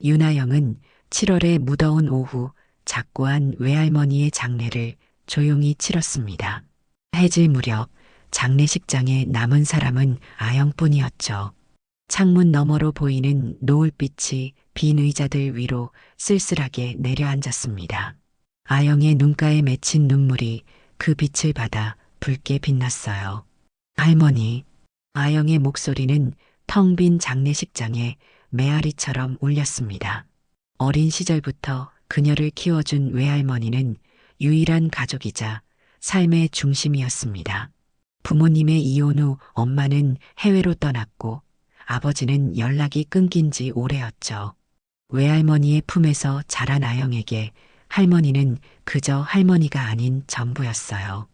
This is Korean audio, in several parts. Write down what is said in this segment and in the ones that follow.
윤아영은 7월의 무더운 오후 작고한 외할머니의 장례를 조용히 치렀습니다. 해질 무렵 장례식장에 남은 사람은 아영뿐이었죠. 창문 너머로 보이는 노을빛이 빈 의자들 위로 쓸쓸하게 내려앉았습니다. 아영의 눈가에 맺힌 눈물이 그 빛을 받아 붉게 빛났어요. 할머니, 아영의 목소리는 텅 빈 장례식장에 메아리처럼 울렸습니다. 어린 시절부터 그녀를 키워준 외할머니는 유일한 가족이자 삶의 중심이었습니다. 부모님의 이혼 후 엄마는 해외로 떠났고 아버지는 연락이 끊긴 지 오래였죠. 외할머니의 품에서 자란 아영에게 할머니는 그저 할머니가 아닌 전부였어요.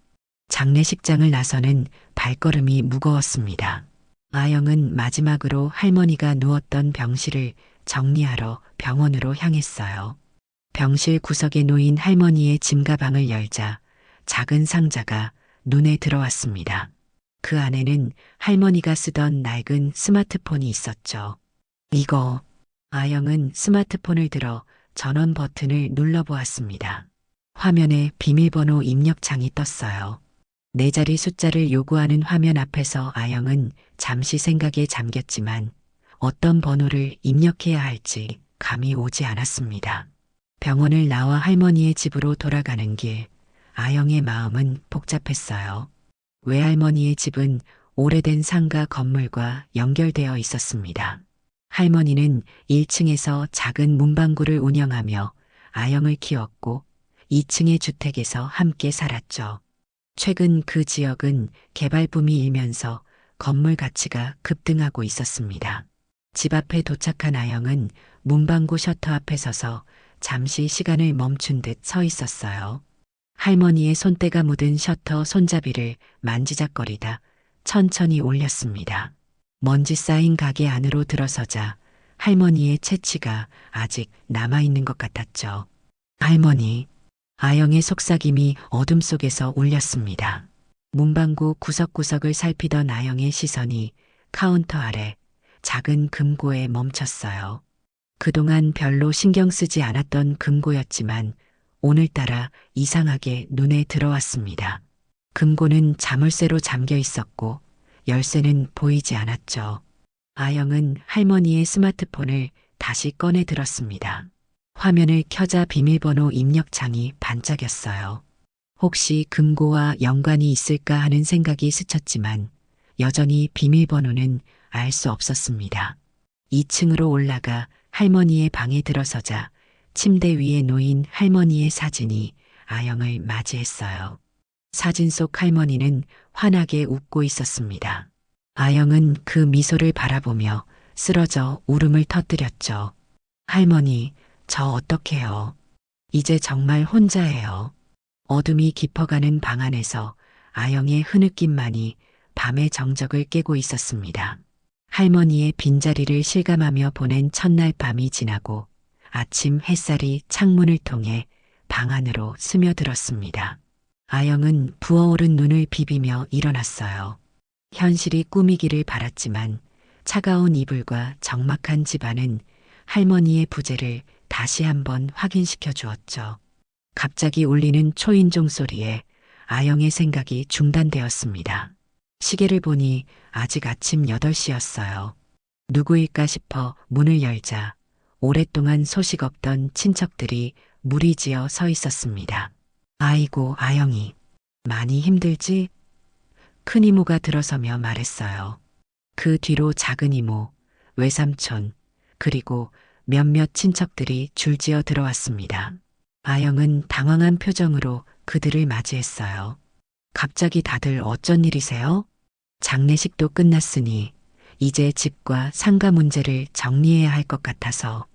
장례식장을 나서는 발걸음이 무거웠습니다. 아영은 마지막으로 할머니가 누웠던 병실을 정리하러 병원으로 향했어요. 병실 구석에 놓인 할머니의 짐가방을 열자 작은 상자가 눈에 들어왔습니다. 그 안에는 할머니가 쓰던 낡은 스마트폰이 있었죠. 이거, 아영은 스마트폰을 들어 전원 버튼을 눌러보았습니다. 화면에 비밀번호 입력창이 떴어요. 네 자리 숫자를 요구하는 화면 앞에서 아영은 잠시 생각에 잠겼지만 어떤 번호를 입력해야 할지 감이 오지 않았습니다. 병원을 나와 할머니의 집으로 돌아가는 길, 아영의 마음은 복잡했어요. 외할머니의 집은 오래된 상가 건물과 연결되어 있었습니다. 할머니는 1층에서 작은 문방구를 운영하며 아영을 키웠고 2층의 주택에서 함께 살았죠. 최근 그 지역은 개발 붐이 일면서 건물 가치가 급등하고 있었습니다. 집 앞에 도착한 아영은 문방구 셔터 앞에 서서 잠시 시간을 멈춘 듯 서 있었어요. 할머니의 손때가 묻은 셔터 손잡이를 만지작거리다 천천히 올렸습니다. 먼지 쌓인 가게 안으로 들어서자 할머니의 채취가 아직 남아있는 것 같았죠. 할머니, 아영의 속삭임이 어둠 속에서 울렸습니다. 문방구 구석구석을 살피던 아영의 시선이 카운터 아래 작은 금고에 멈췄어요. 그동안 별로 신경 쓰지 않았던 금고였지만 오늘따라 이상하게 눈에 들어왔습니다. 금고는 자물쇠로 잠겨 있었고 열쇠는 보이지 않았죠. 아영은 할머니의 스마트폰을 다시 꺼내 들었습니다. 화면을 켜자 비밀번호 입력창이 반짝였어요. 혹시 금고와 연관이 있을까 하는 생각이 스쳤지만 여전히 비밀번호는 알 수 없었습니다. 2층으로 올라가 할머니의 방에 들어서자 침대 위에 놓인 할머니의 사진이 아영을 맞이했어요. 사진 속 할머니는 환하게 웃고 있었습니다. 아영은 그 미소를 바라보며 쓰러져 울음을 터뜨렸죠. 할머니, 저 어떡해요. 이제 정말 혼자예요. 어둠이 깊어가는 방 안에서 아영의 흐느낌만이 밤의 정적을 깨고 있었습니다. 할머니의 빈자리를 실감하며 보낸 첫날 밤이 지나고 아침 햇살이 창문을 통해 방 안으로 스며들었습니다. 아영은 부어오른 눈을 비비며 일어났어요. 현실이 꿈이기를 바랐지만 차가운 이불과 적막한 집안은 할머니의 부재를 다시 한번 확인시켜 주었죠. 갑자기 울리는 초인종 소리에 아영의 생각이 중단되었습니다. 시계를 보니 아직 아침 8시였어요. 누구일까 싶어 문을 열자 오랫동안 소식 없던 친척들이 무리지어 서 있었습니다. 아이고, 아영이, 많이 힘들지? 큰 이모가 들어서며 말했어요. 그 뒤로 작은 이모, 외삼촌, 그리고 몇몇 친척들이 줄지어 들어왔습니다. 아영은 당황한 표정으로 그들을 맞이했어요. 갑자기 다들 어쩐 일이세요? 장례식도 끝났으니 이제 집과 상가 문제를 정리해야 할 것 같아서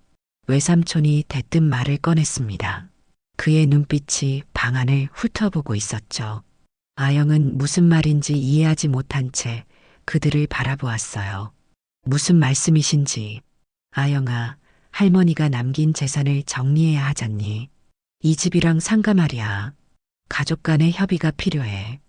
외삼촌이 대뜸 말을 꺼냈습니다. 그의 눈빛이 방 안을 훑어보고 있었죠. 아영은 무슨 말인지 이해하지 못한 채 그들을 바라보았어요. 무슨 말씀이신지. 아영아, 할머니가 남긴 재산을 정리해야 하잖니. 이 집이랑 상가 말이야. 가족 간의 협의가 필요해.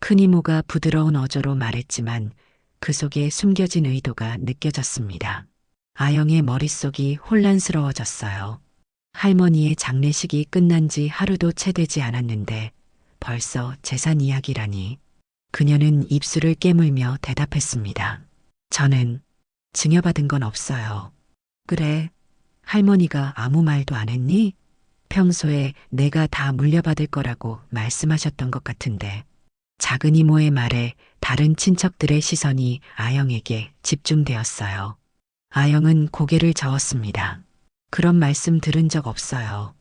큰 이모가 부드러운 어조로 말했지만 그 속에 숨겨진 의도가 느껴졌습니다. 아영의 머릿속이 혼란스러워졌어요. 할머니의 장례식이 끝난 지 하루도 채 되지 않았는데 벌써 재산 이야기라니. 그녀는 입술을 깨물며 대답했습니다. 저는 증여받은 건 없어요. 그래, 할머니가 아무 말도 안 했니? 평소에 내가 다 물려받을 거라고 말씀하셨던 것 같은데. 작은 이모의 말에 다른 친척들의 시선이 아영에게 집중되었어요. 아영은 고개를 저었습니다. 그런 말씀 들은 적 없어요.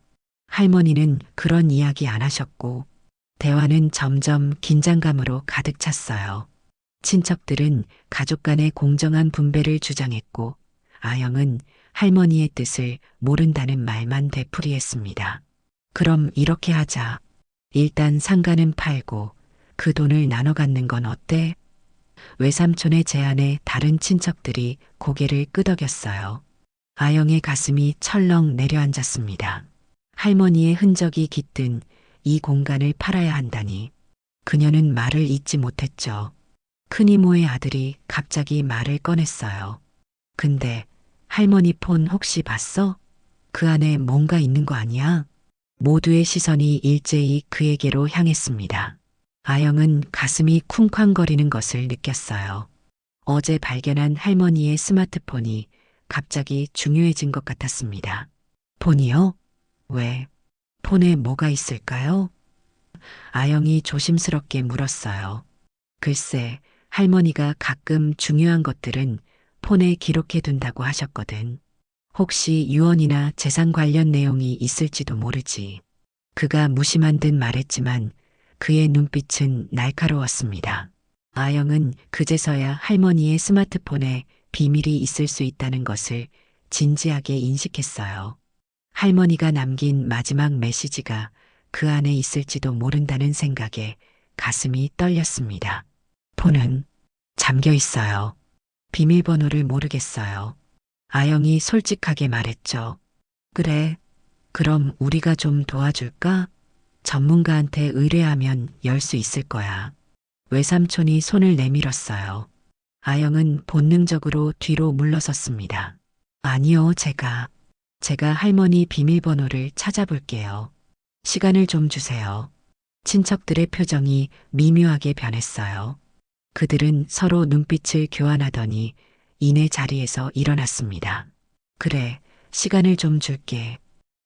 할머니는 그런 이야기 안 하셨고, 대화는 점점 긴장감으로 가득 찼어요. 친척들은 가족 간의 공정한 분배를 주장했고, 아영은 할머니의 뜻을 모른다는 말만 되풀이했습니다. 그럼 이렇게 하자. 일단 상가는 팔고 그 돈을 나눠 갖는 건 어때? 외삼촌의 제안에 다른 친척들이 고개를 끄덕였어요. 아영의 가슴이 철렁 내려앉았습니다. 할머니의 흔적이 깃든 이 공간을 팔아야 한다니. 그녀는 말을 잇지 못했죠. 큰 이모의 아들이 갑자기 말을 꺼냈어요. 근데 할머니 폰 혹시 봤어? 그 안에 뭔가 있는 거 아니야? 모두의 시선이 일제히 그에게로 향했습니다. 아영은 가슴이 쿵쾅거리는 것을 느꼈어요. 어제 발견한 할머니의 스마트폰이 갑자기 중요해진 것 같았습니다. 폰이요? 왜? 폰에 뭐가 있을까요? 아영이 조심스럽게 물었어요. 글쎄, 할머니가 가끔 중요한 것들은 폰에 기록해 둔다고 하셨거든. 혹시 유언이나 재산 관련 내용이 있을지도 모르지. 그가 무심한 듯 말했지만 그의 눈빛은 날카로웠습니다. 아영은 그제서야 할머니의 스마트폰에 비밀이 있을 수 있다는 것을 진지하게 인식했어요. 할머니가 남긴 마지막 메시지가 그 안에 있을지도 모른다는 생각에 가슴이 떨렸습니다. 폰은 잠겨 있어요. 비밀번호를 모르겠어요. 아영이 솔직하게 말했죠. 그래, 그럼 우리가 좀 도와줄까? 전문가한테 의뢰하면 열 수 있을 거야. 외삼촌이 손을 내밀었어요. 아영은 본능적으로 뒤로 물러섰습니다. 아니요, 제가 할머니 비밀번호를 찾아볼게요. 시간을 좀 주세요. 친척들의 표정이 미묘하게 변했어요. 그들은 서로 눈빛을 교환하더니 이내 자리에서 일어났습니다. 그래, 시간을 좀 줄게.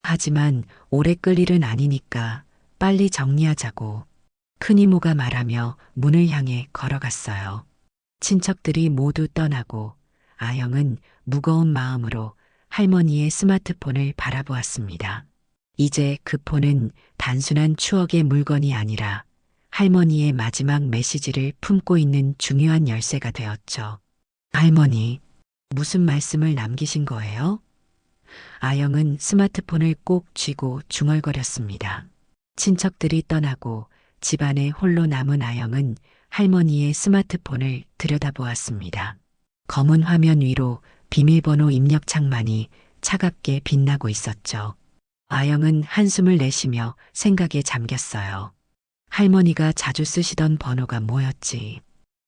하지만 오래 끌 일은 아니니까 빨리 정리하자고. 큰 이모가 말하며 문을 향해 걸어갔어요. 친척들이 모두 떠나고 아영은 무거운 마음으로 할머니의 스마트폰을 바라보았습니다. 이제 그 폰은 단순한 추억의 물건이 아니라 할머니의 마지막 메시지를 품고 있는 중요한 열쇠가 되었죠. 할머니, 무슨 말씀을 남기신 거예요? 아영은 스마트폰을 꼭 쥐고 중얼거렸습니다. 친척들이 떠나고 집안에 홀로 남은 아영은 할머니의 스마트폰을 들여다보았습니다. 검은 화면 위로 비밀번호 입력 창만이 차갑게 빛나고 있었죠. 아영은 한숨을 내쉬며 생각에 잠겼어요. 할머니가 자주 쓰시던 번호가 뭐였지?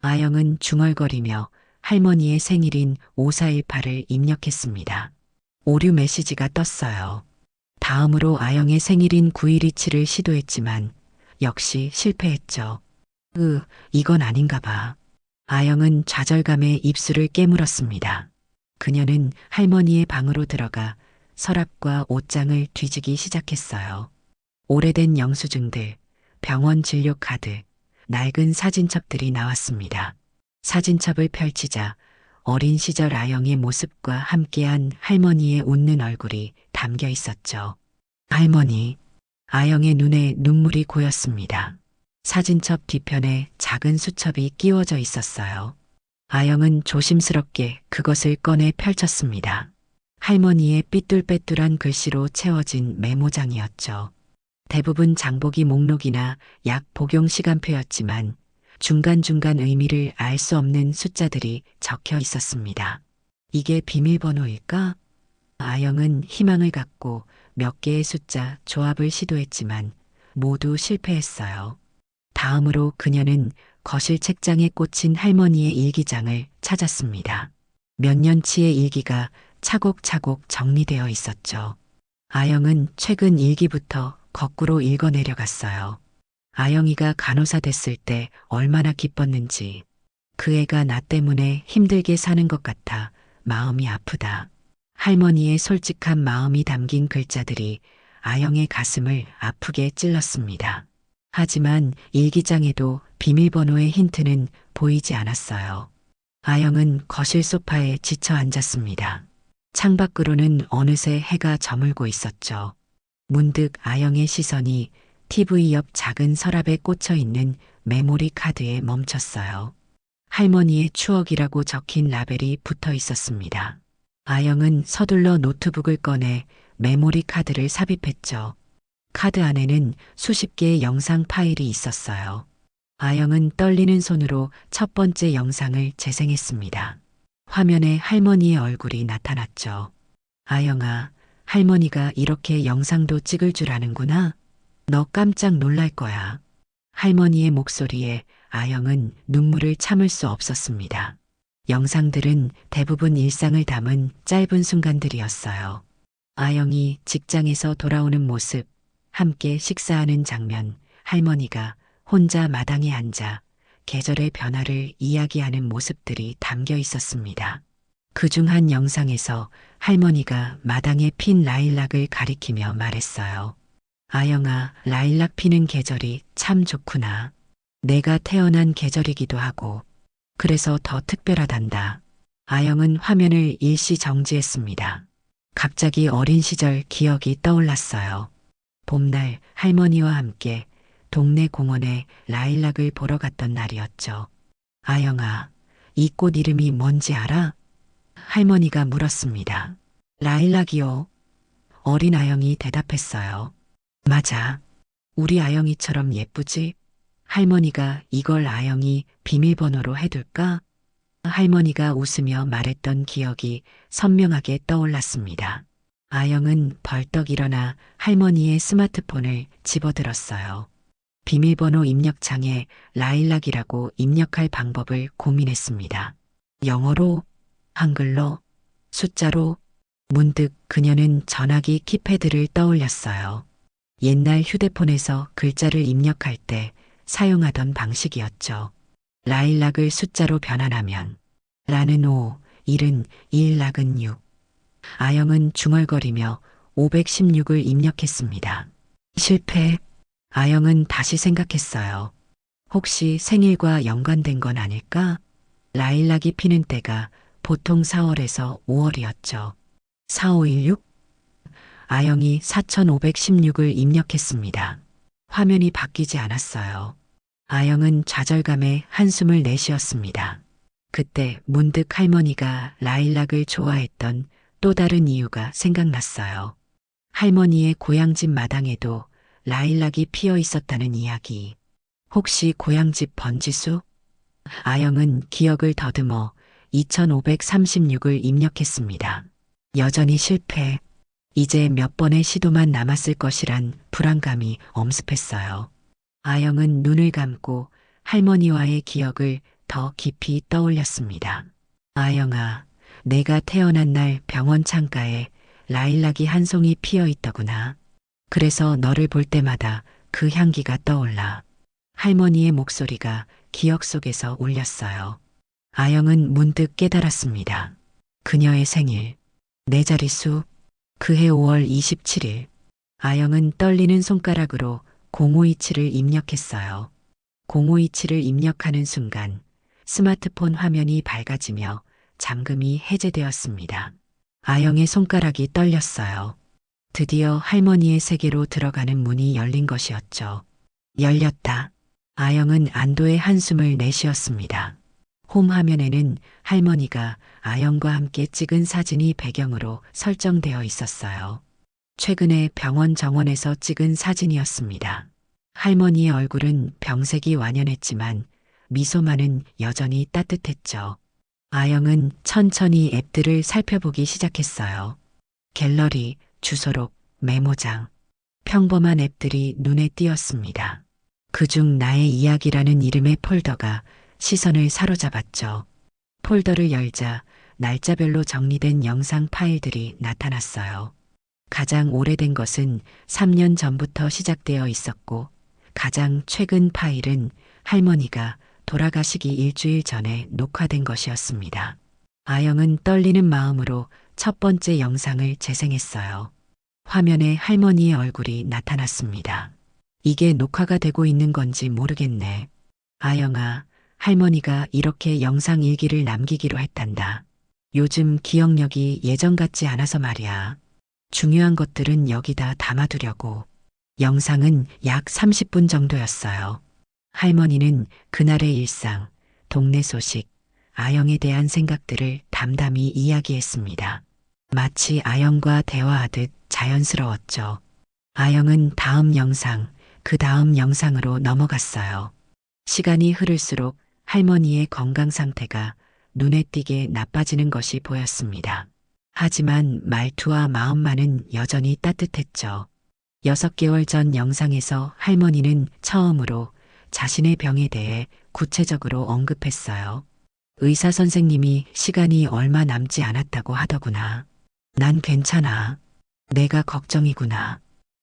아영은 중얼거리며 할머니의 생일인 5418을 입력했습니다. 오류 메시지가 떴어요. 다음으로 아영의 생일인 9127을 시도했지만 역시 실패했죠. 이건 아닌가 봐. 아영은 좌절감에 입술을 깨물었습니다. 그녀는 할머니의 방으로 들어가 서랍과 옷장을 뒤지기 시작했어요. 오래된 영수증들, 병원 진료 카드, 낡은 사진첩들이 나왔습니다. 사진첩을 펼치자 어린 시절 아영의 모습과 함께한 할머니의 웃는 얼굴이 담겨 있었죠. 할머니, 아영의 눈에 눈물이 고였습니다. 사진첩 뒤편에 작은 수첩이 끼워져 있었어요. 아영은 조심스럽게 그것을 꺼내 펼쳤습니다. 할머니의 삐뚤빼뚤한 글씨로 채워진 메모장이었죠. 대부분 장보기 목록이나 약 복용 시간표였지만 중간중간 의미를 알 수 없는 숫자들이 적혀 있었습니다. 이게 비밀번호일까? 아영은 희망을 갖고 몇 개의 숫자 조합을 시도했지만 모두 실패했어요. 다음으로 그녀는 거실 책장에 꽂힌 할머니의 일기장을 찾았습니다. 몇 년치의 일기가 차곡차곡 정리되어 있었죠. 아영은 최근 일기부터 거꾸로 읽어 내려갔어요. 아영이가 간호사 됐을 때 얼마나 기뻤는지, 그 애가 나 때문에 힘들게 사는 것 같아 마음이 아프다. 할머니의 솔직한 마음이 담긴 글자들이 아영의 가슴을 아프게 찔렀습니다. 하지만 일기장에도 비밀번호의 힌트는 보이지 않았어요. 아영은 거실 소파에 지쳐 앉았습니다. 창밖으로는 어느새 해가 저물고 있었죠. 문득 아영의 시선이 TV 옆 작은 서랍에 꽂혀 있는 메모리 카드에 멈췄어요. 할머니의 추억이라고 적힌 라벨이 붙어 있었습니다. 아영은 서둘러 노트북을 꺼내 메모리 카드를 삽입했죠. 카드 안에는 수십 개의 영상 파일이 있었어요. 아영은 떨리는 손으로 첫 번째 영상을 재생했습니다. 화면에 할머니의 얼굴이 나타났죠. 아영아, 할머니가 이렇게 영상도 찍을 줄 아는구나. 너 깜짝 놀랄 거야. 할머니의 목소리에 아영은 눈물을 참을 수 없었습니다. 영상들은 대부분 일상을 담은 짧은 순간들이었어요. 아영이 직장에서 돌아오는 모습, 함께 식사하는 장면, 할머니가 혼자 마당에 앉아 계절의 변화를 이야기하는 모습들이 담겨 있었습니다. 그중 한 영상에서 할머니가 마당에 핀 라일락을 가리키며 말했어요. 아영아, 라일락 피는 계절이 참 좋구나. 내가 태어난 계절이기도 하고, 그래서 더 특별하단다. 아영은 화면을 일시 정지했습니다. 갑자기 어린 시절 기억이 떠올랐어요. 봄날 할머니와 함께 동네 공원에 라일락을 보러 갔던 날이었죠. 아영아, 이 꽃 이름이 뭔지 알아? 할머니가 물었습니다. 라일락이요. 어린 아영이 대답했어요. 맞아. 우리 아영이처럼 예쁘지? 할머니가 이걸 아영이 비밀번호로 해둘까? 할머니가 웃으며 말했던 기억이 선명하게 떠올랐습니다. 아영은 벌떡 일어나 할머니의 스마트폰을 집어들었어요. 비밀번호 입력창에 라일락이라고 입력할 방법을 고민했습니다. 영어로, 한글로, 숫자로. 문득 그녀는 전화기 키패드를 떠올렸어요. 옛날 휴대폰에서 글자를 입력할 때 사용하던 방식이었죠. 라일락을 숫자로 변환하면 라는 5, 1은 1, 락은 6. 아영은 중얼거리며 516을 입력했습니다. 실패. 아영은 다시 생각했어요. 혹시 생일과 연관된 건 아닐까? 라일락이 피는 때가 보통 4월에서 5월이었죠. 4516? 아영이 4516을 입력했습니다. 화면이 바뀌지 않았어요. 아영은 좌절감에 한숨을 내쉬었습니다. 그때 문득 할머니가 라일락을 좋아했던 또 다른 이유가 생각났어요. 할머니의 고향집 마당에도 라일락이 피어 있었다는 이야기. 혹시 고향집 번지수? 아영은 기억을 더듬어 2536을 입력했습니다. 여전히 실패. 이제 몇 번의 시도만 남았을 것이란 불안감이 엄습했어요. 아영은 눈을 감고 할머니와의 기억을 더 깊이 떠올렸습니다. 아영아, 내가 태어난 날 병원 창가에 라일락이 한 송이 피어 있더구나. 그래서 너를 볼 때마다 그 향기가 떠올라. 할머니의 목소리가 기억 속에서 울렸어요. 아영은 문득 깨달았습니다. 그녀의 생일, 내 자릿수, 그해 5월 27일. 아영은 떨리는 손가락으로 0527을 입력했어요. 0527을 입력하는 순간 스마트폰 화면이 밝아지며 잠금이 해제되었습니다. 아영의 손가락이 떨렸어요. 드디어 할머니의 세계로 들어가는 문이 열린 것이었죠. 열렸다. 아영은 안도의 한숨을 내쉬었습니다. 홈 화면에는 할머니가 아영과 함께 찍은 사진이 배경으로 설정되어 있었어요. 최근에 병원 정원에서 찍은 사진이었습니다. 할머니의 얼굴은 병색이 완연했지만 미소만은 여전히 따뜻했죠. 아영은 천천히 앱들을 살펴보기 시작했어요. 갤러리, 주소록, 메모장. 평범한 앱들이 눈에 띄었습니다. 그중 나의 이야기라는 이름의 폴더가 시선을 사로잡았죠. 폴더를 열자 날짜별로 정리된 영상 파일들이 나타났어요. 가장 오래된 것은 3년 전부터 시작되어 있었고, 가장 최근 파일은 할머니가 돌아가시기 일주일 전에 녹화된 것이었습니다. 아영은 떨리는 마음으로 첫 번째 영상을 재생했어요. 화면에 할머니의 얼굴이 나타났습니다. 이게 녹화가 되고 있는 건지 모르겠네. 아영아, 할머니가 이렇게 영상 일기를 남기기로 했단다. 요즘 기억력이 예전 같지 않아서 말이야. 중요한 것들은 여기다 담아두려고. 영상은 약 30분 정도였어요. 할머니는 그날의 일상, 동네 소식, 아영에 대한 생각들을 담담히 이야기했습니다. 마치 아영과 대화하듯 자연스러웠죠. 아영은 다음 영상, 그 다음 영상으로 넘어갔어요. 시간이 흐를수록 할머니의 건강 상태가 눈에 띄게 나빠지는 것이 보였습니다. 하지만 말투와 마음만은 여전히 따뜻했죠. 6개월 전 영상에서 할머니는 처음으로 자신의 병에 대해 구체적으로 언급했어요. 의사 선생님이 시간이 얼마 남지 않았다고 하더구나. 난 괜찮아. 내가 걱정이구나.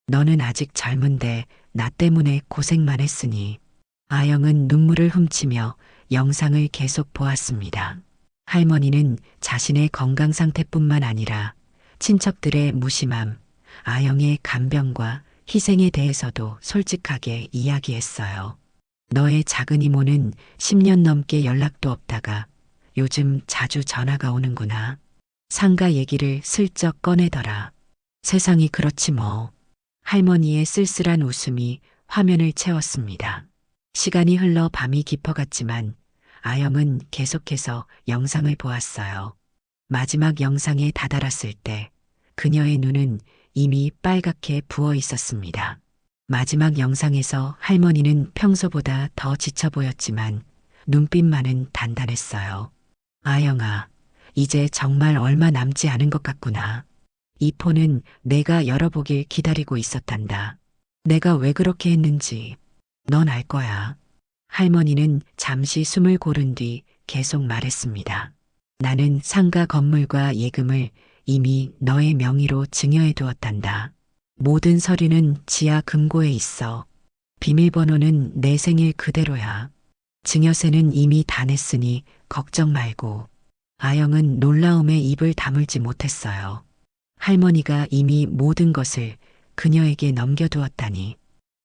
너는 아직 젊은데 나 때문에 고생만 했으니. 아영은 눈물을 훔치며 영상을 계속 보았습니다. 할머니는 자신의 건강 상태뿐만 아니라 친척들의 무심함, 아영의 간병과 희생에 대해서도 솔직하게 이야기했어요. 너의 작은 이모는 10년 넘게 연락도 없다가 요즘 자주 전화가 오는구나. 상가 얘기를 슬쩍 꺼내더라. 세상이 그렇지 뭐. 할머니의 쓸쓸한 웃음이 화면을 채웠습니다. 시간이 흘러 밤이 깊어갔지만 아영은 계속해서 영상을 보았어요. 마지막 영상에 다다랐을 때 그녀의 눈은 이미 빨갛게 부어 있었습니다. 마지막 영상에서 할머니는 평소보다 더 지쳐 보였지만 눈빛만은 단단했어요. 아영아, 이제 정말 얼마 남지 않은 것 같구나. 이 폰은 내가 열어보길 기다리고 있었단다. 내가 왜 그렇게 했는지 넌 알 거야. 할머니는 잠시 숨을 고른 뒤 계속 말했습니다. 나는 상가 건물과 예금을 이미 너의 명의로 증여해 두었단다. 모든 서류는 지하 금고에 있어. 비밀번호는 내 생일 그대로야. 증여세는 이미 다 냈으니 걱정 말고. 아영은 놀라움에 입을 다물지 못했어요. 할머니가 이미 모든 것을 그녀에게 넘겨두었다니.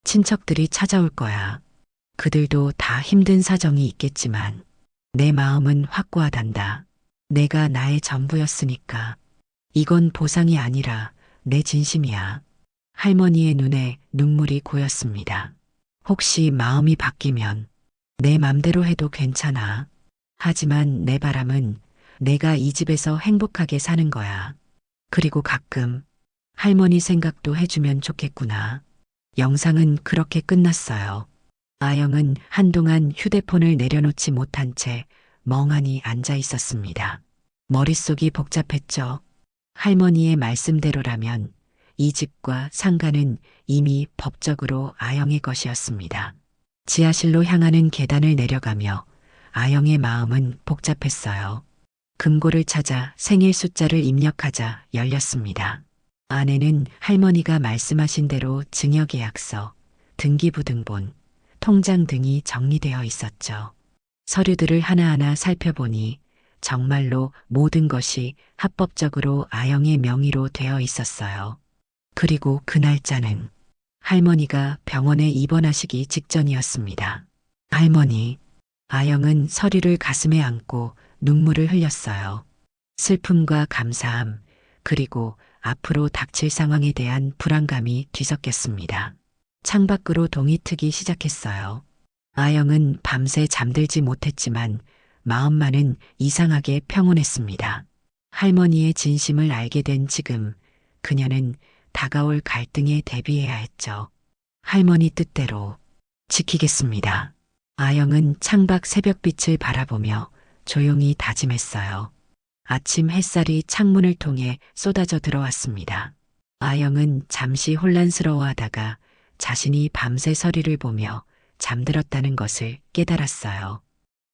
친척들이 찾아올 거야. 그들도 다 힘든 사정이 있겠지만 내 마음은 확고하단다. 내가 나의 전부였으니까. 이건 보상이 아니라 내 진심이야. 할머니의 눈에 눈물이 고였습니다. 혹시 마음이 바뀌면 내 맘대로 해도 괜찮아. 하지만 내 바람은 내가 이 집에서 행복하게 사는 거야. 그리고 가끔 할머니 생각도 해주면 좋겠구나. 영상은 그렇게 끝났어요. 아영은 한동안 휴대폰을 내려놓지 못한 채 멍하니 앉아 있었습니다. 머릿속이 복잡했죠. 할머니의 말씀대로라면 이 집과 상가는 이미 법적으로 아영의 것이었습니다. 지하실로 향하는 계단을 내려가며 아영의 마음은 복잡했어요. 금고를 찾아 생일 숫자를 입력하자 열렸습니다. 안에는 할머니가 말씀하신 대로 증여계약서, 등기부등본, 통장 등이 정리되어 있었죠. 서류들을 하나하나 살펴보니 정말로 모든 것이 합법적으로 아영의 명의로 되어 있었어요. 그리고 그 날짜는 할머니가 병원에 입원하시기 직전이었습니다. 할머니, 아영은 서류를 가슴에 안고 눈물을 흘렸어요. 슬픔과 감사함, 그리고 앞으로 닥칠 상황에 대한 불안감이 뒤섞였습니다. 창밖으로 동이 트기 시작했어요. 아영은 밤새 잠들지 못했지만 마음만은 이상하게 평온했습니다. 할머니의 진심을 알게 된 지금 그녀는 다가올 갈등에 대비해야 했죠. 할머니 뜻대로 지키겠습니다. 아영은 창밖 새벽빛을 바라보며 조용히 다짐했어요. 아침 햇살이 창문을 통해 쏟아져 들어왔습니다. 아영은 잠시 혼란스러워하다가 자신이 밤새 서리를 보며 잠들었다는 것을 깨달았어요.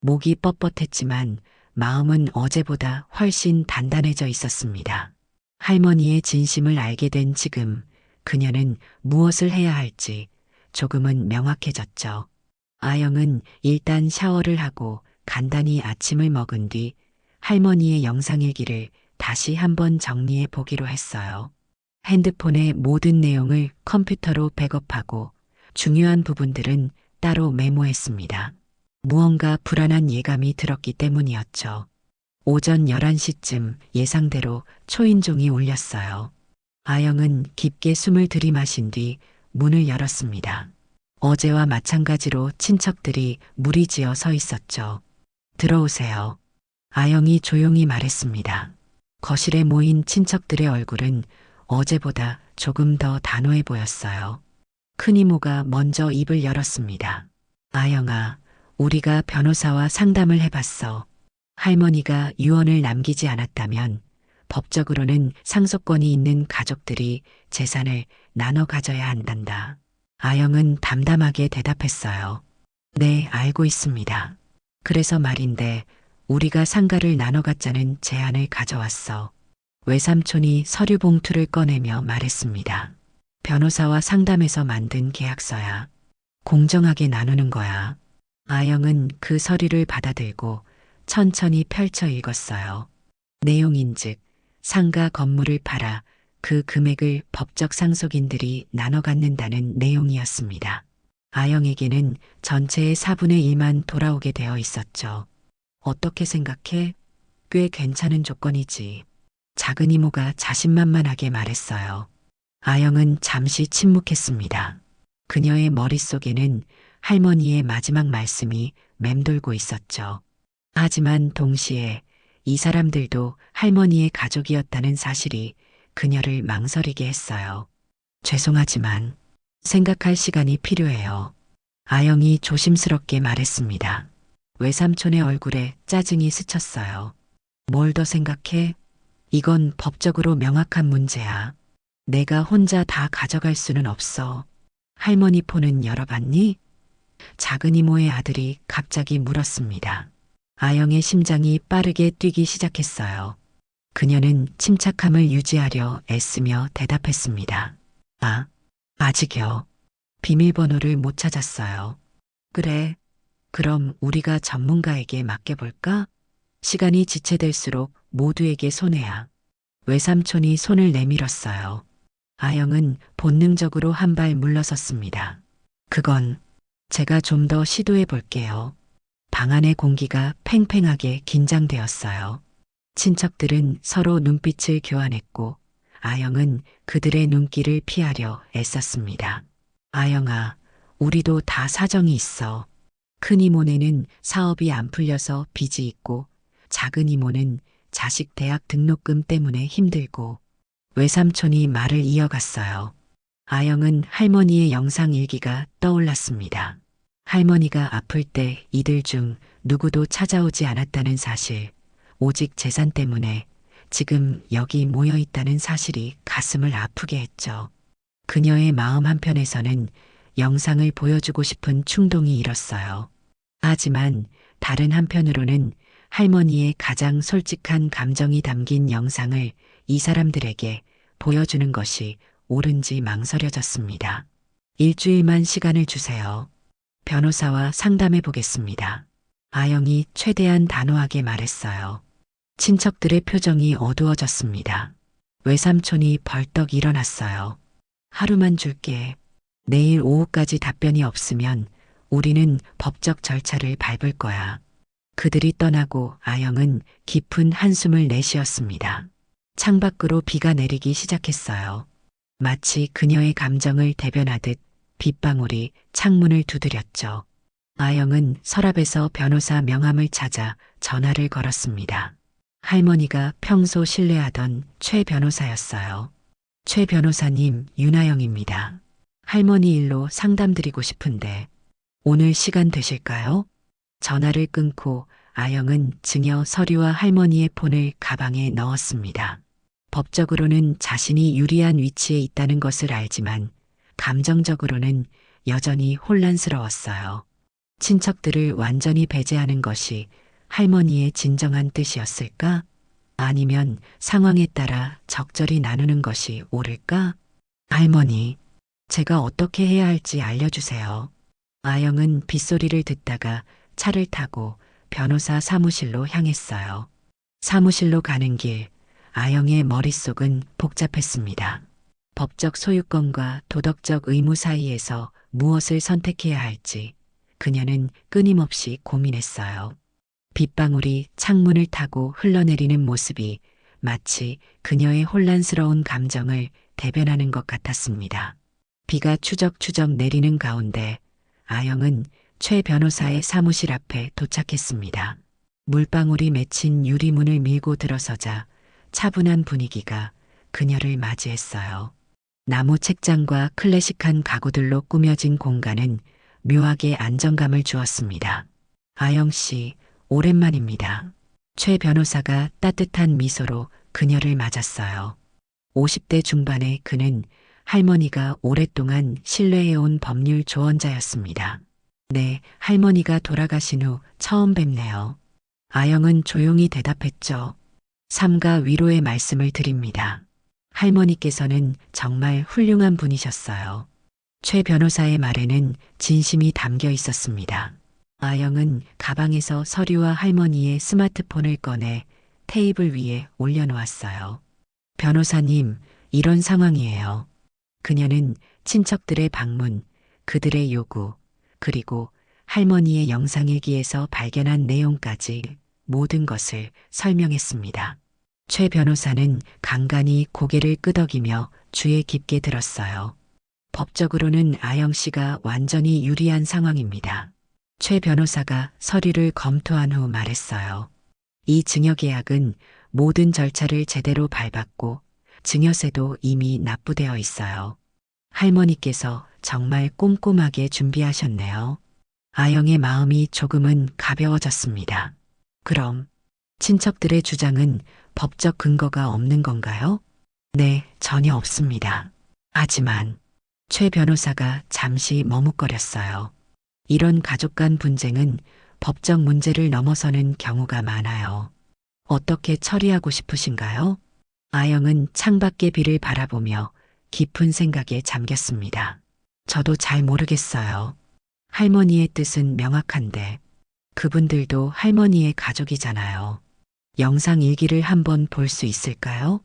목이 뻣뻣했지만 마음은 어제보다 훨씬 단단해져 있었습니다. 할머니의 진심을 알게 된 지금 그녀는 무엇을 해야 할지 조금은 명확해졌죠. 아영은 일단 샤워를 하고 간단히 아침을 먹은 뒤 할머니의 영상일기를 다시 한번 정리해 보기로 했어요. 핸드폰의 모든 내용을 컴퓨터로 백업하고 중요한 부분들은 따로 메모했습니다. 무언가 불안한 예감이 들었기 때문이었죠. 오전 11시쯤 예상대로 초인종이 울렸어요. 아영은 깊게 숨을 들이마신 뒤 문을 열었습니다. 어제와 마찬가지로 친척들이 무리지어 서 있었죠. 들어오세요. 아영이 조용히 말했습니다. 거실에 모인 친척들의 얼굴은 어제보다 조금 더 단호해 보였어요. 큰 이모가 먼저 입을 열었습니다. 아영아, 우리가 변호사와 상담을 해봤어. 할머니가 유언을 남기지 않았다면 법적으로는 상속권이 있는 가족들이 재산을 나눠 가져야 한단다. 아영은 담담하게 대답했어요. 네, 알고 있습니다. 그래서 말인데 우리가 상가를 나눠 갖자는 제안을 가져왔어. 외삼촌이 서류 봉투를 꺼내며 말했습니다. 변호사와 상담해서 만든 계약서야. 공정하게 나누는 거야. 아영은 그 서류를 받아들고 천천히 펼쳐 읽었어요. 내용인즉 상가 건물을 팔아 그 금액을 법적 상속인들이 나눠 갖는다는 내용이었습니다. 아영에게는 전체의 4분의 1만 돌아오게 되어 있었죠. 어떻게 생각해? 꽤 괜찮은 조건이지. 작은 이모가 자신만만하게 말했어요. 아영은 잠시 침묵했습니다. 그녀의 머릿속에는 할머니의 마지막 말씀이 맴돌고 있었죠. 하지만 동시에 이 사람들도 할머니의 가족이었다는 사실이 그녀를 망설이게 했어요. 죄송하지만 생각할 시간이 필요해요. 아영이 조심스럽게 말했습니다. 외삼촌의 얼굴에 짜증이 스쳤어요. 뭘 더 생각해? 이건 법적으로 명확한 문제야. 내가 혼자 다 가져갈 수는 없어. 할머니 폰은 열어봤니? 작은 이모의 아들이 갑자기 물었습니다. 아영의 심장이 빠르게 뛰기 시작했어요. 그녀는 침착함을 유지하려 애쓰며 대답했습니다. 아직요. 비밀번호를 못 찾았어요. 그래. 그럼 우리가 전문가에게 맡겨볼까? 시간이 지체될수록 모두에게 손해야. 외삼촌이 손을 내밀었어요. 아영은 본능적으로 한 발 물러섰습니다. 그건 제가 좀 더 시도해 볼게요. 방 안의 공기가 팽팽하게 긴장되었어요. 친척들은 서로 눈빛을 교환했고 아영은 그들의 눈길을 피하려 애썼습니다. 아영아, 우리도 다 사정이 있어. 큰 이모네는 사업이 안 풀려서 빚이 있고 작은 이모는 자식 대학 등록금 때문에 힘들고 외삼촌이 말을 이어갔어요. 아영은 할머니의 영상 일기가 떠올랐습니다. 할머니가 아플 때 이들 중 누구도 찾아오지 않았다는 사실, 오직 재산 때문에 지금 여기 모여 있다는 사실이 가슴을 아프게 했죠. 그녀의 마음 한편에서는 영상을 보여주고 싶은 충동이 일었어요. 하지만 다른 한편으로는 할머니의 가장 솔직한 감정이 담긴 영상을 이 사람들에게 보여주는 것이 옳은지 망설여졌습니다. 일주일만 시간을 주세요. 변호사와 상담해 보겠습니다. 아영이 최대한 단호하게 말했어요. 친척들의 표정이 어두워졌습니다. 외삼촌이 벌떡 일어났어요. 하루만 줄게. 내일 오후까지 답변이 없으면 우리는 법적 절차를 밟을 거야. 그들이 떠나고 아영은 깊은 한숨을 내쉬었습니다. 창밖으로 비가 내리기 시작했어요. 마치 그녀의 감정을 대변하듯 빗방울이 창문을 두드렸죠. 아영은 서랍에서 변호사 명함을 찾아 전화를 걸었습니다. 할머니가 평소 신뢰하던 최 변호사였어요. 최 변호사님, 윤아영입니다. 할머니 일로 상담드리고 싶은데 오늘 시간 되실까요? 전화를 끊고 아영은 증여 서류와 할머니의 폰을 가방에 넣었습니다. 법적으로는 자신이 유리한 위치에 있다는 것을 알지만 감정적으로는 여전히 혼란스러웠어요. 친척들을 완전히 배제하는 것이 할머니의 진정한 뜻이었을까? 아니면 상황에 따라 적절히 나누는 것이 옳을까? 할머니, 제가 어떻게 해야 할지 알려주세요. 아영은 빗소리를 듣다가 차를 타고 변호사 사무실로 향했어요. 사무실로 가는 길, 아영의 머릿속은 복잡했습니다. 법적 소유권과 도덕적 의무 사이에서 무엇을 선택해야 할지 그녀는 끊임없이 고민했어요. 빗방울이 창문을 타고 흘러내리는 모습이 마치 그녀의 혼란스러운 감정을 대변하는 것 같았습니다. 비가 추적추적 내리는 가운데 아영은 최 변호사의 사무실 앞에 도착했습니다. 물방울이 맺힌 유리문을 밀고 들어서자 차분한 분위기가 그녀를 맞이했어요. 나무 책장과 클래식한 가구들로 꾸며진 공간은 묘하게 안정감을 주었습니다. 아영 씨, 오랜만입니다. 최 변호사가 따뜻한 미소로 그녀를 맞았어요. 50대 중반의 그는 할머니가 오랫동안 신뢰해온 법률 조언자였습니다. 네, 할머니가 돌아가신 후 처음 뵙네요. 아영은 조용히 대답했죠. 삼가 위로의 말씀을 드립니다. 할머니께서는 정말 훌륭한 분이셨어요. 최 변호사의 말에는 진심이 담겨 있었습니다. 아영은 가방에서 서류와 할머니의 스마트폰을 꺼내 테이블 위에 올려놓았어요. 변호사님, 이런 상황이에요. 그녀는 친척들의 방문, 그들의 요구, 그리고 할머니의 영상일기에서 발견한 내용까지 모든 것을 설명했습니다. 최 변호사는 간간히 고개를 끄덕이며 주의 깊게 들었어요. 법적으로는 아영 씨가 완전히 유리한 상황입니다. 최 변호사가 서류를 검토한 후 말했어요. 이 증여계약은 모든 절차를 제대로 밟았고 증여세도 이미 납부되어 있어요. 할머니께서 정말 꼼꼼하게 준비하셨네요. 아영의 마음이 조금은 가벼워졌습니다. 그럼 친척들의 주장은 법적 근거가 없는 건가요? 네, 전혀 없습니다. 하지만 최 변호사가 잠시 머뭇거렸어요. 이런 가족 간 분쟁은 법적 문제를 넘어서는 경우가 많아요. 어떻게 처리하고 싶으신가요? 아영은 창밖의 비를 바라보며 깊은 생각에 잠겼습니다. 저도 잘 모르겠어요. 할머니의 뜻은 명확한데 그분들도 할머니의 가족이잖아요. 영상 일기를 한번 볼 수 있을까요?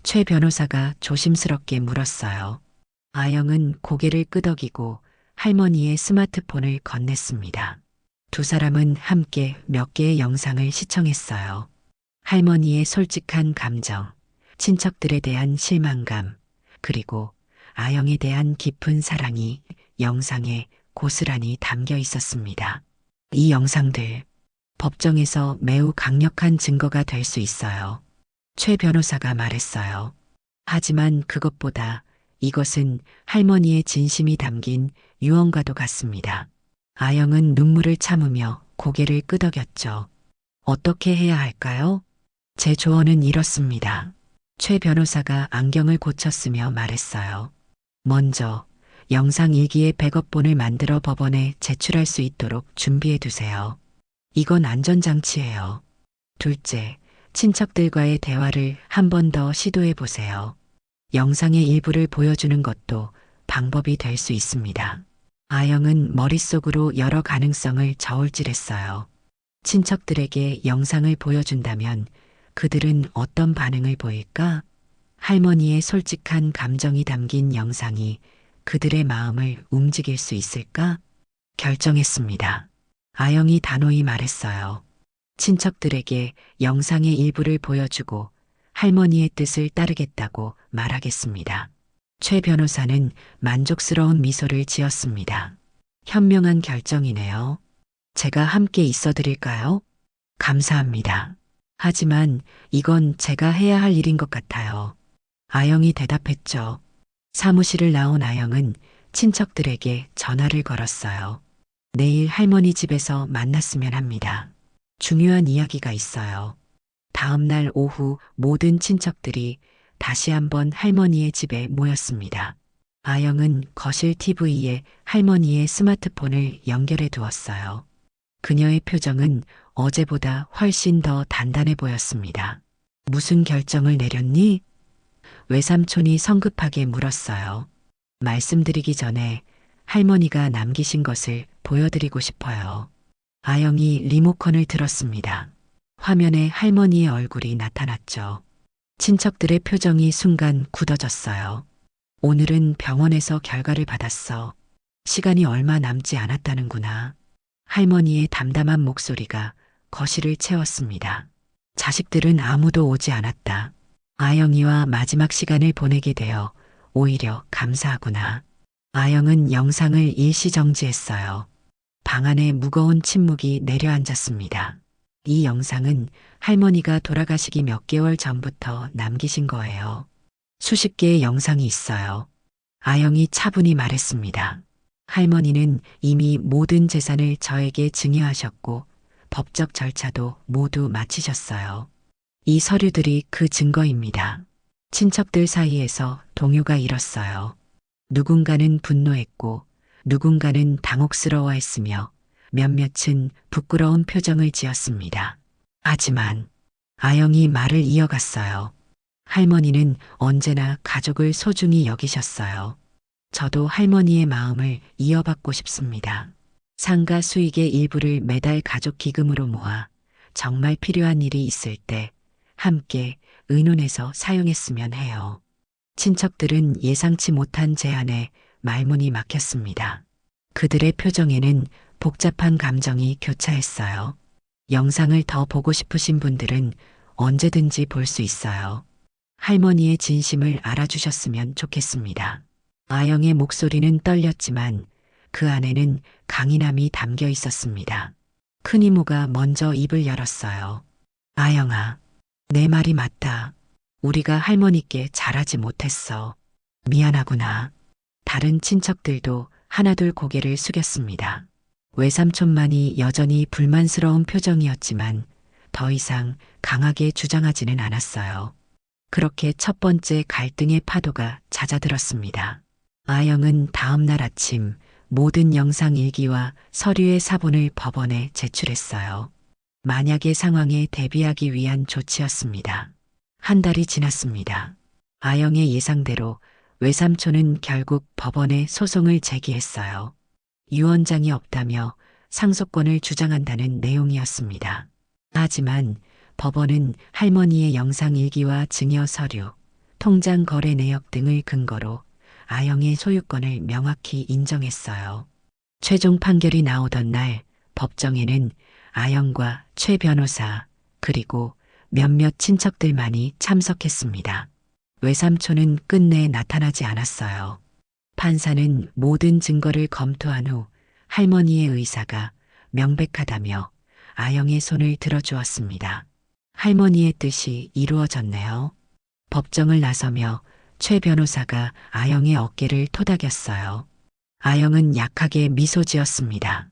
최 변호사가 조심스럽게 물었어요. 아영은 고개를 끄덕이고 할머니의 스마트폰을 건넸습니다. 두 사람은 함께 몇 개의 영상을 시청했어요. 할머니의 솔직한 감정, 친척들에 대한 실망감, 그리고 아영에 대한 깊은 사랑이 영상에 고스란히 담겨 있었습니다. 이 영상들, 법정에서 매우 강력한 증거가 될 수 있어요. 최 변호사가 말했어요. 하지만 그것보다 이것은 할머니의 진심이 담긴 유언과도 같습니다. 아영은 눈물을 참으며 고개를 끄덕였죠. 어떻게 해야 할까요? 제 조언은 이렇습니다. 최 변호사가 안경을 고쳤으며 말했어요. 먼저 영상 일기의 백업본을 만들어 법원에 제출할 수 있도록 준비해 두세요. 이건 안전장치예요. 둘째, 친척들과의 대화를 한 번 더 시도해 보세요. 영상의 일부를 보여주는 것도 방법이 될 수 있습니다. 아영은 머릿속으로 여러 가능성을 저울질했어요. 친척들에게 영상을 보여준다면 그들은 어떤 반응을 보일까? 할머니의 솔직한 감정이 담긴 영상이 그들의 마음을 움직일 수 있을까? 결정했습니다. 아영이 단호히 말했어요. 친척들에게 영상의 일부를 보여주고 할머니의 뜻을 따르겠다고 말하겠습니다. 최 변호사는 만족스러운 미소를 지었습니다. 현명한 결정이네요. 제가 함께 있어 드릴까요? 감사합니다. 하지만 이건 제가 해야 할 일인 것 같아요. 아영이 대답했죠. 사무실을 나온 아영은 친척들에게 전화를 걸었어요. 내일 할머니 집에서 만났으면 합니다. 중요한 이야기가 있어요. 다음 날 오후 모든 친척들이 다시 한번 할머니의 집에 모였습니다. 아영은 거실 TV에 할머니의 스마트폰을 연결해 두었어요. 그녀의 표정은 어제보다 훨씬 더 단단해 보였습니다. 무슨 결정을 내렸니? 외삼촌이 성급하게 물었어요. 말씀드리기 전에 할머니가 남기신 것을 보여드리고 싶어요. 아영이 리모컨을 들었습니다. 화면에 할머니의 얼굴이 나타났죠. 친척들의 표정이 순간 굳어졌어요. 오늘은 병원에서 결과를 받았어. 시간이 얼마 남지 않았다는구나. 할머니의 담담한 목소리가 거실을 채웠습니다. 자식들은 아무도 오지 않았다. 아영이와 마지막 시간을 보내게 되어 오히려 감사하구나. 아영은 영상을 일시 정지했어요. 방 안에 무거운 침묵이 내려앉았습니다. 이 영상은 할머니가 돌아가시기 몇 개월 전부터 남기신 거예요. 수십 개의 영상이 있어요. 아영이 차분히 말했습니다. 할머니는 이미 모든 재산을 저에게 증여하셨고 법적 절차도 모두 마치셨어요. 이 서류들이 그 증거입니다. 친척들 사이에서 동요가 일었어요. 누군가는 분노했고 누군가는 당혹스러워했으며 몇몇은 부끄러운 표정을 지었습니다. 하지만 아영이 말을 이어갔어요. 할머니는 언제나 가족을 소중히 여기셨어요. 저도 할머니의 마음을 이어받고 싶습니다. 상가 수익의 일부를 매달 가족 기금으로 모아 정말 필요한 일이 있을 때 함께 의논해서 사용했으면 해요. 친척들은 예상치 못한 제안에 말문이 막혔습니다. 그들의 표정에는 복잡한 감정이 교차했어요. 영상을 더 보고 싶으신 분들은 언제든지 볼 수 있어요. 할머니의 진심을 알아주셨으면 좋겠습니다. 아영의 목소리는 떨렸지만 그 안에는 강인함이 담겨 있었습니다. 큰 이모가 먼저 입을 열었어요. 아영아, 내 말이 맞다. 우리가 할머니께 잘하지 못했어. 미안하구나. 다른 친척들도 하나둘 고개를 숙였습니다. 외삼촌만이 여전히 불만스러운 표정이었지만 더 이상 강하게 주장하지는 않았어요. 그렇게 첫 번째 갈등의 파도가 잦아들었습니다. 아영은 다음 날 아침 모든 영상 일기와 서류의 사본을 법원에 제출했어요. 만약의 상황에 대비하기 위한 조치였습니다. 한 달이 지났습니다. 아영의 예상대로 외삼촌은 결국 법원에 소송을 제기했어요. 유언장이 없다며 상속권을 주장한다는 내용이었습니다. 하지만 법원은 할머니의 영상 일기와 증여 서류, 통장 거래 내역 등을 근거로 아영의 소유권을 명확히 인정했어요. 최종 판결이 나오던 날 법정에는 아영과 최 변호사 그리고 몇몇 친척들만이 참석했습니다. 외삼촌은 끝내 나타나지 않았어요. 판사는 모든 증거를 검토한 후 할머니의 의사가 명백하다며 아영의 손을 들어주었습니다. 할머니의 뜻이 이루어졌네요. 법정을 나서며 최 변호사가 아영의 어깨를 토닥였어요. 아영은 약하게 미소 지었습니다.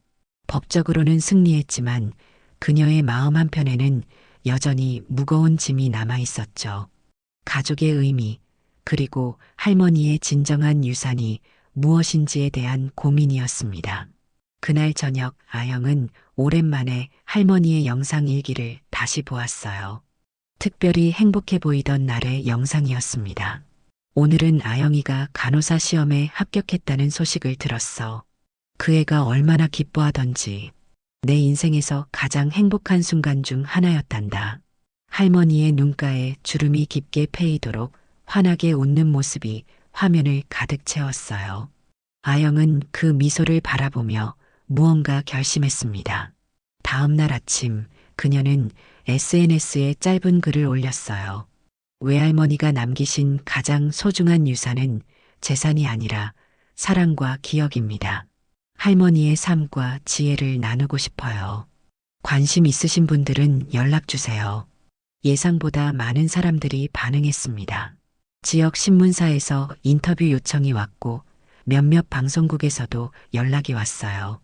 법적으로는 승리했지만 그녀의 마음 한편에는 여전히 무거운 짐이 남아 있었죠. 가족의 의미, 그리고 할머니의 진정한 유산이 무엇인지에 대한 고민이었습니다. 그날 저녁 아영은 오랜만에 할머니의 영상 일기를 다시 보았어요. 특별히 행복해 보이던 날의 영상이었습니다. 오늘은 아영이가 간호사 시험에 합격했다는 소식을 들었어. 그 애가 얼마나 기뻐하던지 내 인생에서 가장 행복한 순간 중 하나였단다. 할머니의 눈가에 주름이 깊게 패이도록 환하게 웃는 모습이 화면을 가득 채웠어요. 아영은 그 미소를 바라보며 무언가 결심했습니다. 다음 날 아침 그녀는 SNS에 짧은 글을 올렸어요. 외할머니가 남기신 가장 소중한 유산은 재산이 아니라 사랑과 기억입니다. 할머니의 삶과 지혜를 나누고 싶어요. 관심 있으신 분들은 연락 주세요. 예상보다 많은 사람들이 반응했습니다. 지역 신문사에서 인터뷰 요청이 왔고 몇몇 방송국에서도 연락이 왔어요.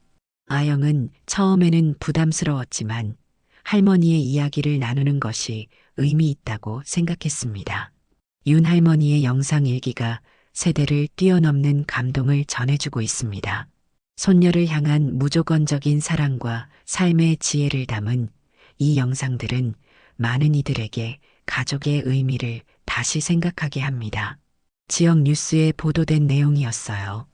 아영은 처음에는 부담스러웠지만 할머니의 이야기를 나누는 것이 의미 있다고 생각했습니다. 윤 할머니의 영상 일기가 세대를 뛰어넘는 감동을 전해주고 있습니다. 손녀를 향한 무조건적인 사랑과 삶의 지혜를 담은 이 영상들은 많은 이들에게 가족의 의미를 다시 생각하게 합니다. 지역 뉴스에 보도된 내용이었어요.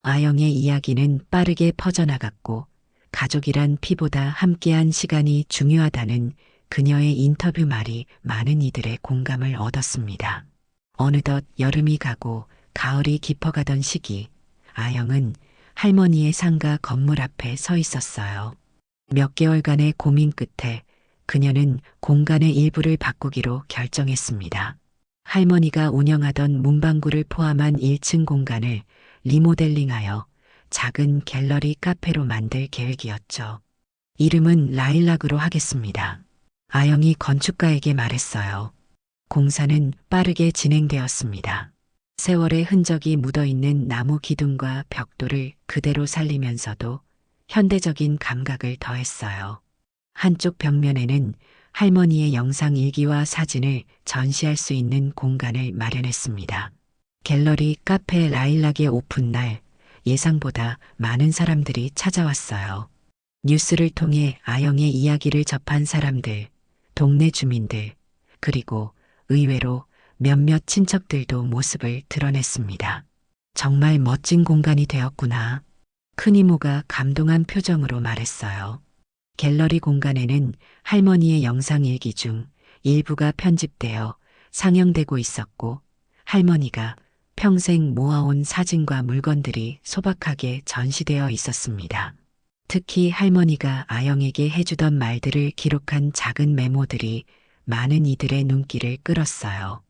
아영의 이야기는 빠르게 퍼져나갔고 가족이란 피보다 함께한 시간이 중요하다는 그녀의 인터뷰 말이 많은 이들의 공감을 얻었습니다. 어느덧 여름이 가고 가을이 깊어가던 시기, 아영은 할머니의 상가 건물 앞에 서 있었어요. 몇 개월간의 고민 끝에 그녀는 공간의 일부를 바꾸기로 결정했습니다. 할머니가 운영하던 문방구를 포함한 1층 공간을 리모델링하여 작은 갤러리 카페로 만들 계획이었죠. 이름은 라일락으로 하겠습니다. 아영이 건축가에게 말했어요. 공사는 빠르게 진행되었습니다. 세월의 흔적이 묻어있는 나무 기둥과 벽돌을 그대로 살리면서도 현대적인 감각을 더했어요. 한쪽 벽면에는 할머니의 영상 일기와 사진을 전시할 수 있는 공간을 마련했습니다. 갤러리 카페 라일락의 오픈 날 예상보다 많은 사람들이 찾아왔어요. 뉴스를 통해 아영의 이야기를 접한 사람들, 동네 주민들, 그리고 의외로 몇몇 친척들도 모습을 드러냈습니다. 정말 멋진 공간이 되었구나. 큰 이모가 감동한 표정으로 말했어요. 갤러리 공간에는 할머니의 영상 일기 중 일부가 편집되어 상영되고 있었고 할머니가 평생 모아온 사진과 물건들이 소박하게 전시되어 있었습니다. 특히 할머니가 아영에게 해주던 말들을 기록한 작은 메모들이 많은 이들의 눈길을 끌었어요.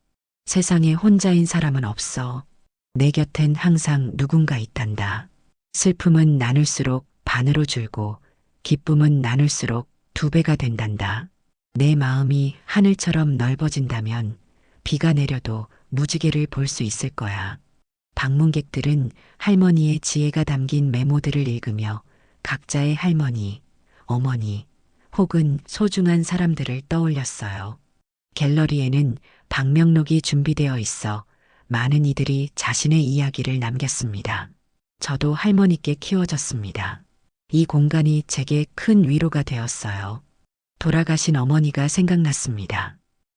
세상에 혼자인 사람은 없어. 내 곁엔 항상 누군가 있단다. 슬픔은 나눌수록 반으로 줄고 기쁨은 나눌수록 2배가 된단다. 내 마음이 하늘처럼 넓어진다면 비가 내려도 무지개를 볼 수 있을 거야. 방문객들은 할머니의 지혜가 담긴 메모들을 읽으며 각자의 할머니, 어머니 혹은 소중한 사람들을 떠올렸어요. 갤러리에는 방명록이 준비되어 있어 많은 이들이 자신의 이야기를 남겼습니다. 저도 할머니께 키워졌습니다. 이 공간이 제게 큰 위로가 되었어요. 돌아가신 어머니가 생각났습니다.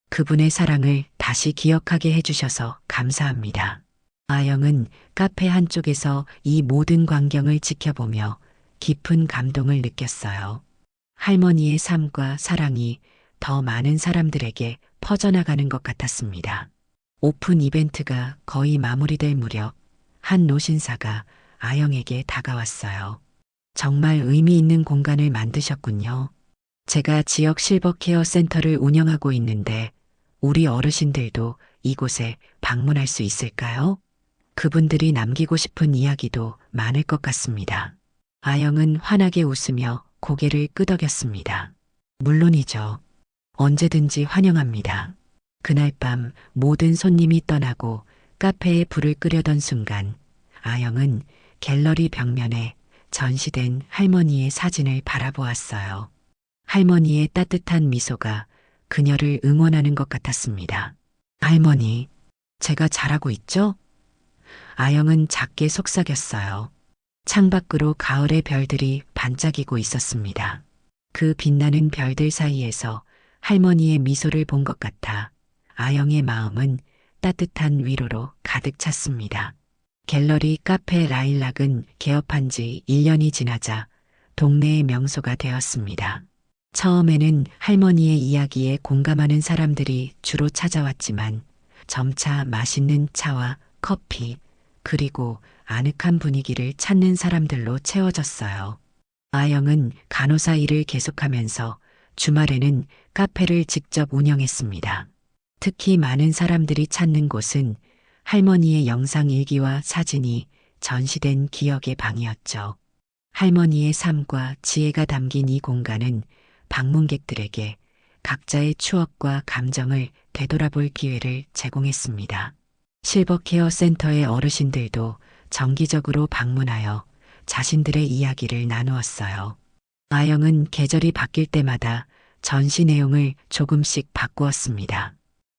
그분의 사랑을 다시 기억하게 해주셔서 감사합니다. 아영은 카페 한쪽에서 이 모든 광경을 지켜보며 깊은 감동을 느꼈어요. 할머니의 삶과 사랑이 더 많은 사람들에게 퍼져나가는 것 같았습니다. 오픈 이벤트가 거의 마무리될 무렵 한 노신사가 아영에게 다가왔어요. 정말 의미 있는 공간을 만드셨군요. 제가 지역 실버케어 센터를 운영하고 있는데 우리 어르신들도 이곳에 방문할 수 있을까요? 그분들이 남기고 싶은 이야기도 많을 것 같습니다. 아영은 환하게 웃으며 고개를 끄덕였습니다. 물론이죠. 언제든지 환영합니다. 그날 밤 모든 손님이 떠나고 카페에 불을 끄려던 순간 아영은 갤러리 벽면에 전시된 할머니의 사진을 바라보았어요. 할머니의 따뜻한 미소가 그녀를 응원하는 것 같았습니다. 할머니, 제가 잘하고 있죠? 아영은 작게 속삭였어요. 창밖으로 가을의 별들이 반짝이고 있었습니다. 그 빛나는 별들 사이에서 할머니의 미소를 본 것 같아 아영의 마음은 따뜻한 위로로 가득 찼습니다. 갤러리 카페 라일락은 개업한 지 1년이 지나자 동네의 명소가 되었습니다. 처음에는 할머니의 이야기에 공감하는 사람들이 주로 찾아왔지만 점차 맛있는 차와 커피 그리고 아늑한 분위기를 찾는 사람들로 채워졌어요. 아영은 간호사 일을 계속하면서 주말에는 카페를 직접 운영했습니다. 특히 많은 사람들이 찾는 곳은 할머니의 영상 일기와 사진이 전시된 기억의 방이었죠. 할머니의 삶과 지혜가 담긴 이 공간은 방문객들에게 각자의 추억과 감정을 되돌아볼 기회를 제공했습니다. 실버케어 센터의 어르신들도 정기적으로 방문하여 자신들의 이야기를 나누었어요. 아영은 계절이 바뀔 때마다 전시 내용을 조금씩 바꾸었습니다.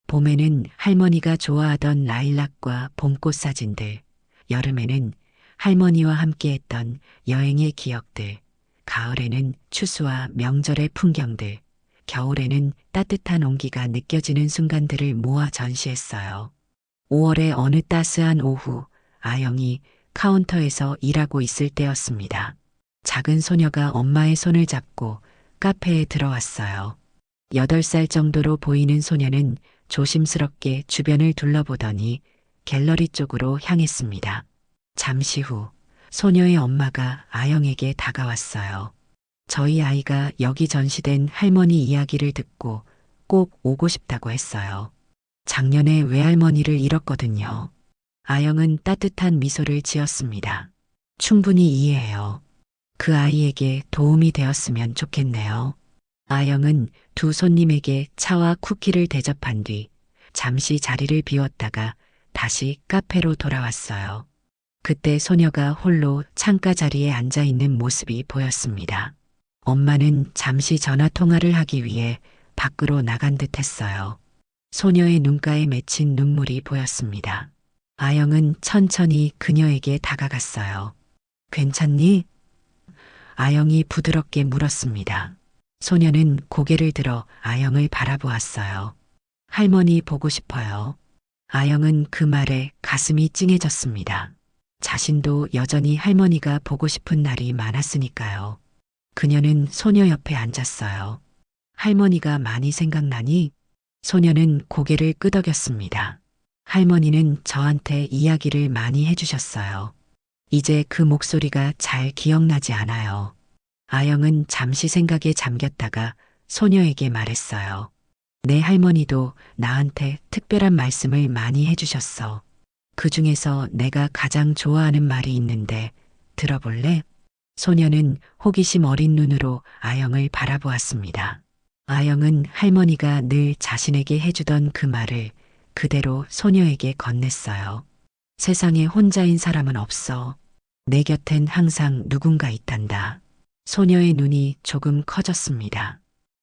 봄에는 할머니가 좋아하던 라일락과 봄꽃 사진들, 여름에는 할머니와 함께했던 여행의 기억들, 가을에는 추수와 명절의 풍경들, 겨울에는 따뜻한 온기가 느껴지는 순간들을 모아 전시했어요. 5월의 어느 따스한 오후, 아영이 카운터에서 일하고 있을 때였습니다. 작은 소녀가 엄마의 손을 잡고 카페에 들어왔어요. 8살 정도로 보이는 소녀는 조심스럽게 주변을 둘러보더니 갤러리 쪽으로 향했습니다. 잠시 후 소녀의 엄마가 아영에게 다가왔어요. 저희 아이가 여기 전시된 할머니 이야기를 듣고 꼭 오고 싶다고 했어요. 작년에 외할머니를 잃었거든요. 아영은 따뜻한 미소를 지었습니다. 충분히 이해해요. 그 아이에게 도움이 되었으면 좋겠네요. 아영은 두 손님에게 차와 쿠키를 대접한 뒤 잠시 자리를 비웠다가 다시 카페로 돌아왔어요. 그때 소녀가 홀로 창가 자리에 앉아 있는 모습이 보였습니다. 엄마는 잠시 전화 통화를 하기 위해 밖으로 나간 듯 했어요. 소녀의 눈가에 맺힌 눈물이 보였습니다. 아영은 천천히 그녀에게 다가갔어요. 괜찮니? 아영이 부드럽게 물었습니다. 소녀는 고개를 들어 아영을 바라보았어요. 할머니 보고 싶어요. 아영은 그 말에 가슴이 찡해졌습니다. 자신도 여전히 할머니가 보고 싶은 날이 많았으니까요. 그녀는 소녀 옆에 앉았어요. 할머니가 많이 생각나니? 소녀는 고개를 끄덕였습니다. 할머니는 저한테 이야기를 많이 해주셨어요. 이제 그 목소리가 잘 기억나지 않아요. 아영은 잠시 생각에 잠겼다가 소녀에게 말했어요. 내 할머니도 나한테 특별한 말씀을 많이 해주셨어. 그 중에서 내가 가장 좋아하는 말이 있는데 들어볼래? 소녀는 호기심 어린 눈으로 아영을 바라보았습니다. 아영은 할머니가 늘 자신에게 해주던 그 말을 그대로 소녀에게 건넸어요. 세상에 혼자인 사람은 없어. 내 곁엔 항상 누군가 있단다. 소녀의 눈이 조금 커졌습니다.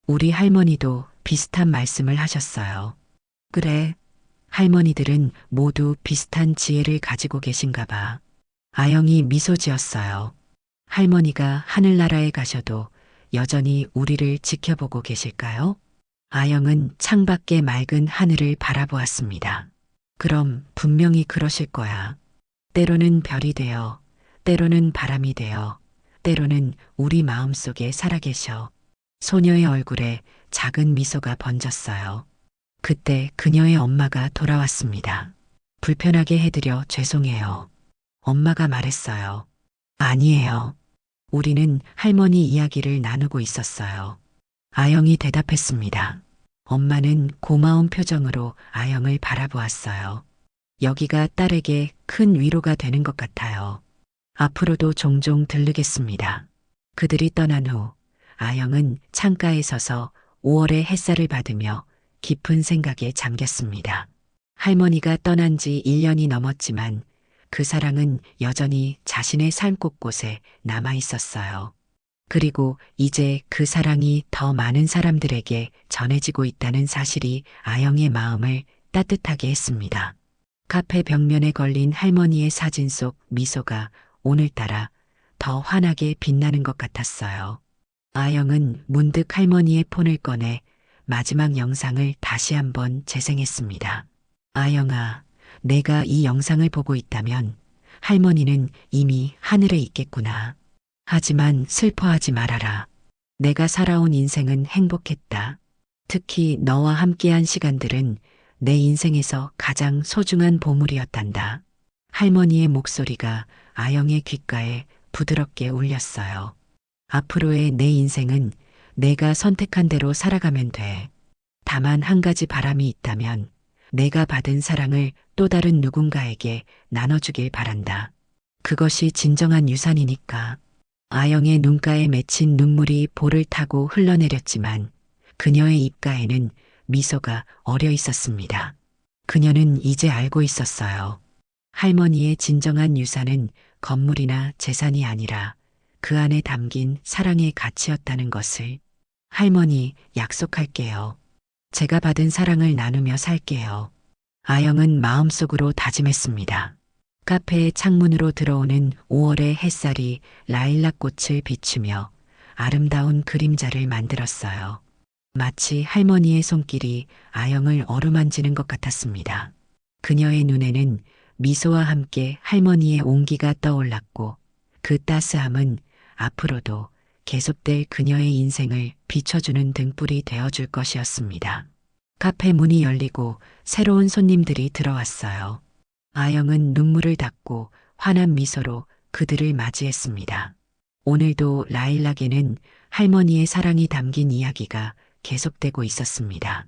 우리 할머니도 비슷한 말씀을 하셨어요. 그래. 할머니들은 모두 비슷한 지혜를 가지고 계신가 봐. 아영이 미소 지었어요. 할머니가 하늘나라에 가셔도 여전히 우리를 지켜보고 계실까요? 아영은 창밖의 맑은 하늘을 바라보았습니다. 그럼 분명히 그러실 거야. 때로는 별이 되어, 때로는 바람이 되어, 때로는 우리 마음속에 살아계셔. 소녀의 얼굴에 작은 미소가 번졌어요. 그때 그녀의 엄마가 돌아왔습니다. 불편하게 해드려 죄송해요. 엄마가 말했어요. 아니에요. 우리는 할머니 이야기를 나누고 있었어요. 아영이 대답했습니다. 엄마는 고마운 표정으로 아영을 바라보았어요. 여기가 딸에게 큰 위로가 되는 것 같아요. 앞으로도 종종 들르겠습니다. 그들이 떠난 후 아영은 창가에 서서 5월의 햇살을 받으며 깊은 생각에 잠겼습니다. 할머니가 떠난 지 1년이 넘었지만 그 사랑은 여전히 자신의 삶 곳곳에 남아 있었어요. 그리고 이제 그 사랑이 더 많은 사람들에게 전해지고 있다는 사실이 아영의 마음을 따뜻하게 했습니다. 카페 벽면에 걸린 할머니의 사진 속 미소가 오늘따라 더 환하게 빛나는 것 같았어요. 아영은 문득 할머니의 폰을 꺼내 마지막 영상을 다시 한번 재생했습니다. 아영아, 내가 이 영상을 보고 있다면 할머니는 이미 하늘에 있겠구나. 하지만 슬퍼하지 말아라. 내가 살아온 인생은 행복했다. 특히 너와 함께한 시간들은 내 인생에서 가장 소중한 보물이었단다. 할머니의 목소리가 아영의 귓가에 부드럽게 울렸어요. 앞으로의 내 인생은 내가 선택한 대로 살아가면 돼. 다만 한 가지 바람이 있다면 내가 받은 사랑을 또 다른 누군가에게 나눠주길 바란다. 그것이 진정한 유산이니까. 아영의 눈가에 맺힌 눈물이 볼을 타고 흘러내렸지만 그녀의 입가에는 미소가 어려 있었습니다. 그녀는 이제 알고 있었어요. 할머니의 진정한 유산은 건물이나 재산이 아니라 그 안에 담긴 사랑의 가치였다는 것을. 할머니, 약속할게요. 제가 받은 사랑을 나누며 살게요. 아영은 마음속으로 다짐했습니다. 카페의 창문으로 들어오는 5월의 햇살이 라일락 꽃을 비추며 아름다운 그림자를 만들었어요. 마치 할머니의 손길이 아영을 어루만지는 것 같았습니다. 그녀의 눈에는 미소와 함께 할머니의 온기가 떠올랐고 그 따스함은 앞으로도 계속될 그녀의 인생을 비춰주는 등불이 되어줄 것이었습니다. 카페 문이 열리고 새로운 손님들이 들어왔어요. 아영은 눈물을 닦고 환한 미소로 그들을 맞이했습니다. 오늘도 라일락에는 할머니의 사랑이 담긴 이야기가 계속되고 있었습니다.